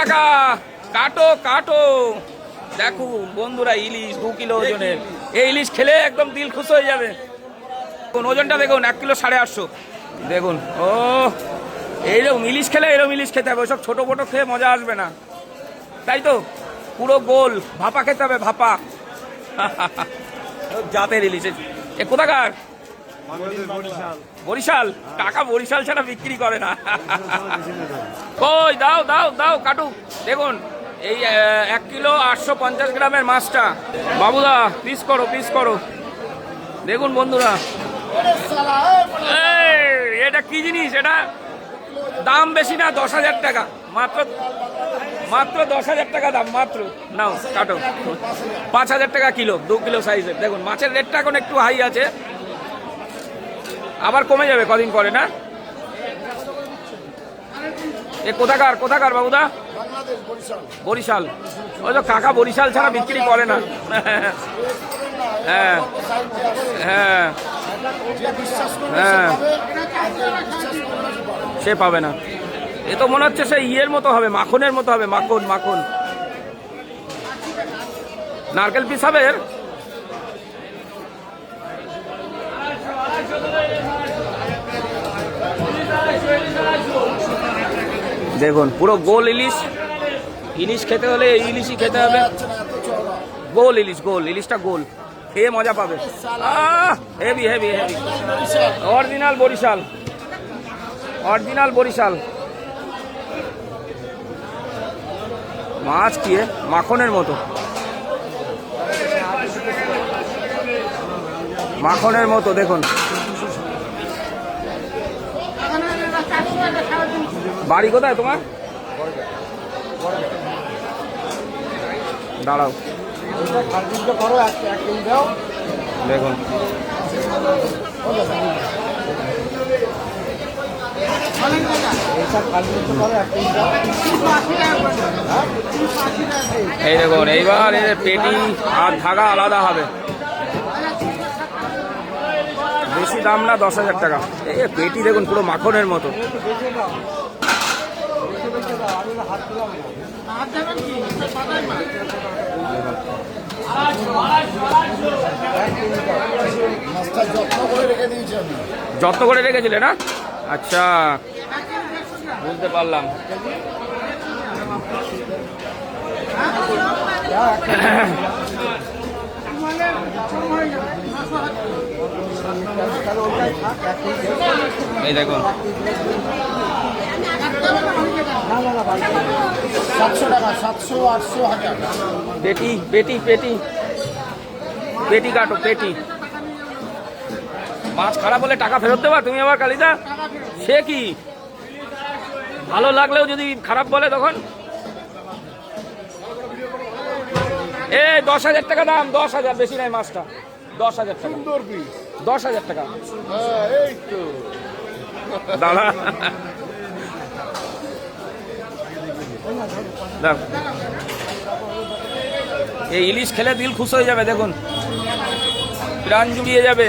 টাকা। কাটো কাটো। দেখুন বন্ধুরা, ইলিশ 2 কিলো ওজনের। এই ইলিশ খেলে একদম দিল খুশ হয়ে যাবে। ওজনটা দেখুন, 1 কিলো 850। দেখুন, ও এইরকম ইলিশ খেলে এরকম ইলিশ খেতে হবে। ওইসব ছোটো ফোটো খেয়ে মজা আসবে না, তাই তো? পুরো গোল ভাপা খেতে হবে, ভাপা। জাতের ইলিশ। এ কোথাকার? বরিশাল। টাকা বরিশাল ছাড়া বিক্রি করে না। ওই দাও দাও দাও, কাটুক। দেখুন এই 1 কিলো 850 গ্রামের মাছটা। বাবুদা পিস করো, পিস করো। দেখুন বন্ধুরা, এটা কি জিনিস? এটা দাম বেশি না, 10,000 টাকা মাত্র। মাত্র 10,000 টাকা দাম মাত্র। নাও কাটো। 5,000 টাকা কিলো, 2 কিলো সাইজের। দেখুন মাছের রেটটা এখন একটু হাই আছে, আবার কমে যাবে কদিন পরে, না? এ কোথাকার কোথাকার বাবুদা? বরিশাল। ওই তো কাকা বরিশাল ছাড়া বিক্রি করে না। হ্যাঁ হ্যাঁ হ্যাঁ, সে পাবে না। এ তো মনে হচ্ছে সে ইয়ের মতো হবে, মাখনের মতো হবে। মাখন মাখন। নারকেল পিস হবে। দেখুন পুরো গোল ইলিশ। ইলিশ খেতে হলে এই ইলিশই খেতে হবে। গোল ইলিশ, গোল ইলিশটা গোল। খেয়ে মজা পাবে। Heavy heavy heavy. Original Barishal, original Barishal মাছ। কি মাখনের মতো, মাখনের মতো। দেখুন বাড়ি কোথায় তোমার? দাঁড়াও, দেখুন এই দেখুন। এইবার এর পেটি আর ধাগা আলাদা হবে। বেশি দাম না, 10,000 টাকা। এই পেটি দেখুন পুরো মাখনের মতো। যত্ন করে রেখেছিলে না? আচ্ছা, বুঝতে পারলাম। এই দেখুন 700 টাকা, 700, 800, 1000। পেটি পেটি পেটি পেটি কাটো, পেটি। মাছ খারাপ হলে টাকা ফেরত দেবা তুমি আবার কালিদা? সে কি, ভালো লাগলেও যদি খারাপ বলে তখন? এ 10,000 টাকা দাম, 10,000, বেশি নাই মাছটা। 10,000 টাকা, 10,000 টাকা। এই তো দাদা এই ইলিশ খেলে দিল খুশ হয়ে যাবে। দেখুন প্রাণ জুড়িয়ে যাবে।